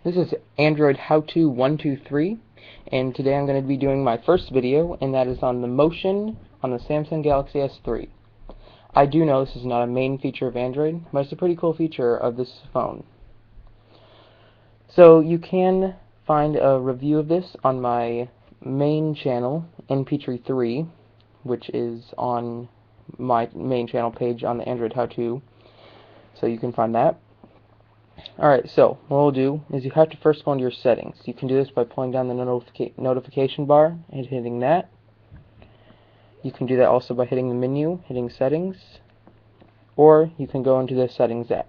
This is Android How-To 123, and today I'm going to be doing my first video, and that is on the motion on the Samsung Galaxy S3. I do know this is not a main feature of Android, but it's a pretty cool feature of this phone. So you can find a review of this on my main channel, NP3, which is on my main channel page on the Android How-To, so you can find that. Alright, so what we'll do is you have to first go into your settings. You can do this by pulling down the notification bar and hitting that. You can do that also by hitting the menu, hitting settings, or you can go into the settings app.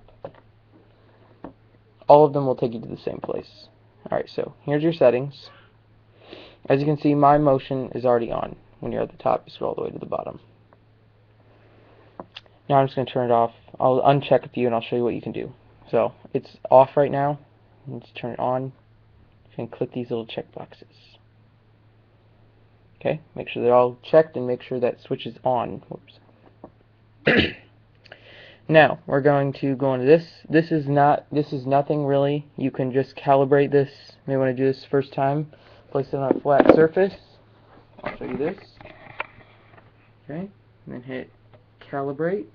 All of them will take you to the same place. Alright, so here's your settings. As you can see, my motion is already on. When you're at the top, you scroll all the way to the bottom. Now I'm just going to turn it off. I'll uncheck a few and I'll show you what you can do. So it's off right now. Let's turn it on. You can click these little check boxes. Okay, make sure they're all checked and make sure that switch is on. Whoops. Now we're going to go into this. This is nothing really. You can just calibrate this. You may want to do this first time. Place it on a flat surface. I'll show you this. Okay, and then hit calibrate.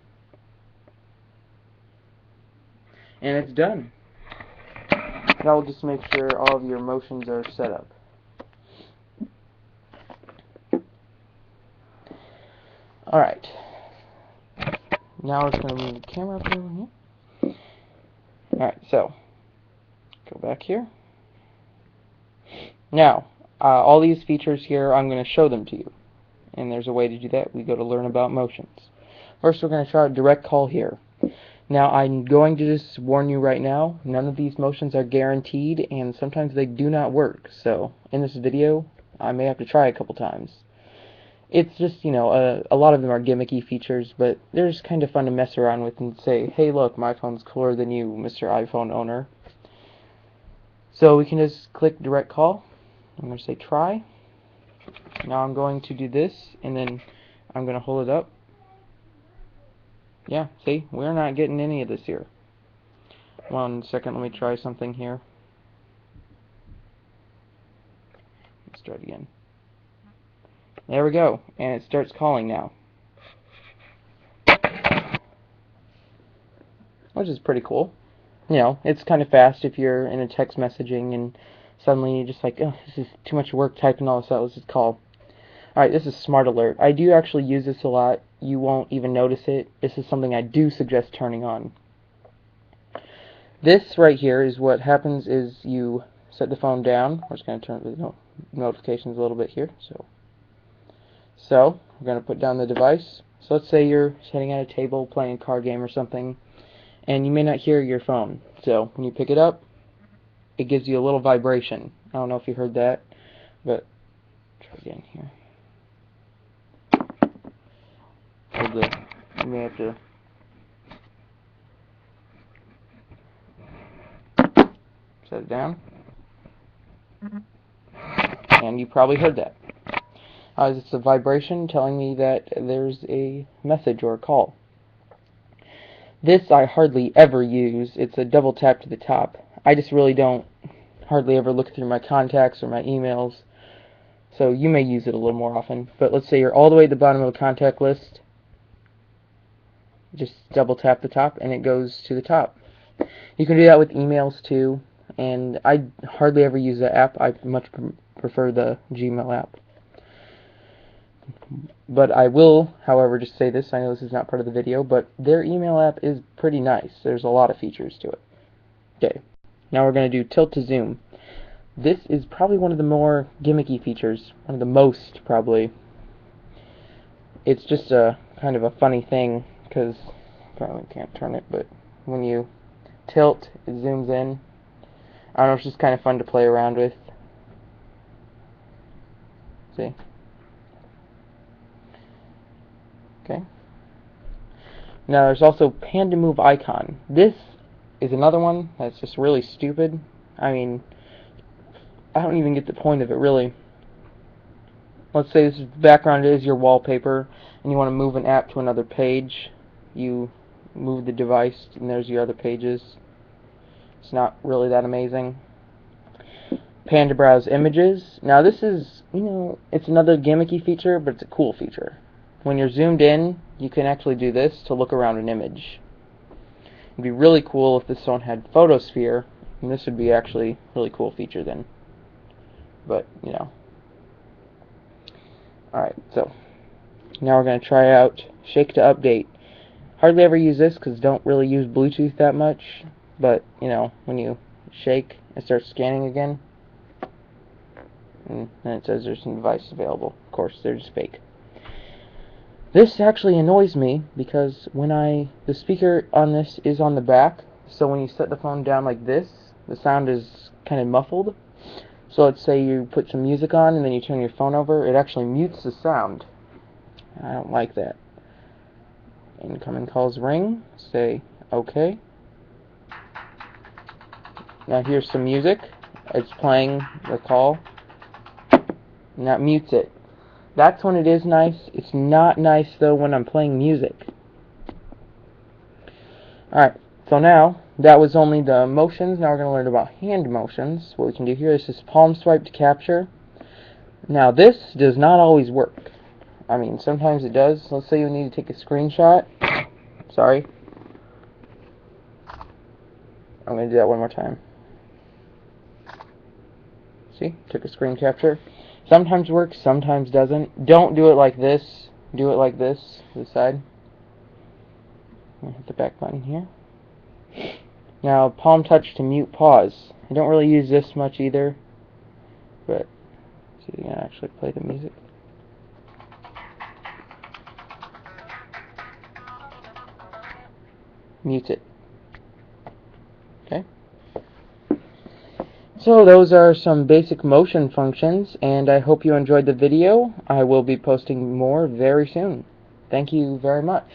And it's done. Now we'll just make sure all of your motions are set up. Alright. Now it's going to move the camera up over here. Alright, so go back here. Now, all these features here, I'm going to show them to you. And there's a way to do that. We go to Learn About Motions. First, we're going to try a direct call here. Now, I'm going to just warn you right now, none of these motions are guaranteed, and sometimes they do not work. So, in this video, I may have to try a couple times. It's just, you know, a lot of them are gimmicky features, but they're just kind of fun to mess around with and say, hey, look, my phone's cooler than you, Mr. iPhone owner. So, we can just click direct call. I'm going to say try. Now, I'm going to do this, and then I'm going to hold it up. Yeah, see, we're not getting any of this here. 1 second, let me try something here. Let's try it again. There we go, and it starts calling now. Which is pretty cool. You know, it's kind of fast if you're in a text messaging and suddenly you're just like, oh, this is too much work typing all this out, let's just call. Alright, this is Smart Alert. I do actually use this a lot. You won't even notice it. This is something I do suggest turning on. This right here is what happens is you set the phone down. We're just going to turn the notifications a little bit here. So we're going to put down the device. So let's say you're sitting at a table playing a card game or something, and you may not hear your phone. So when you pick it up, it gives you a little vibration. I don't know if you heard that, but try again here. You may have to set it down. And you probably heard that. It's a vibration telling me that there's a message or a call. This I hardly ever use. It's a double tap to the top. I just really don't hardly ever look through my contacts or my emails. So you may use it a little more often. But let's say you're all the way at the bottom of the contact list. Just double tap the top and it goes to the top. You can do that with emails too, and I hardly ever use the app. I much prefer the Gmail app. But I will, however, just say this. I know this is not part of the video, but their email app is pretty nice. There's a lot of features to it. Okay, now we're going to do tilt to zoom. This is probably one of the more gimmicky features, one of the most probably. It's just a kind of a funny thing, because probably can't turn it, but when you tilt, it zooms in. I don't know, it's just kind of fun to play around with. See? Okay. Now there's also pan to move icon. This is another one that's just really stupid. I mean, I don't even get the point of it really. Let's say this background is your wallpaper and you want to move an app to another page. You move the device and there's your other pages. It's not really that amazing. pan to browse images. Now this is, it's another gimmicky feature, but it's a cool feature. When you're zoomed in, you can actually do this to look around an image. It'd be really cool if this one had photosphere, and this would be actually a really cool feature then. But, Alright, so now we're going to try out Shake to Update. Hardly ever use this because don't really use Bluetooth that much, but, when you shake, it starts scanning again. And then it says there's some device available. Of course, they're just fake. This actually annoys me because the speaker on this is on the back, so when you set the phone down like this, the sound is kind of muffled. So let's say you put some music on and then you turn your phone over, it actually mutes the sound. I don't like that. Incoming calls ring, say OK. Now here's some music. It's playing the call. And that mutes it. That's when it is nice. It's not nice though when I'm playing music. Alright, so now that was only the motions. Now we're going to learn about hand motions. What we can do here is just palm swipe to capture. Now this does not always work. I mean, sometimes it does. Let's say you need to take a screenshot. Sorry. I'm going to do that one more time. See? Took a screen capture. Sometimes works, sometimes doesn't. Don't do it like this. Do it like this, to the side. I'm going to hit the back button here. Now, palm touch to mute pause. I don't really use this much either, but see if you can actually play the music. Mute it. Okay. So those are some basic motion functions, and I hope you enjoyed the video. I will be posting more very soon. Thank you very much.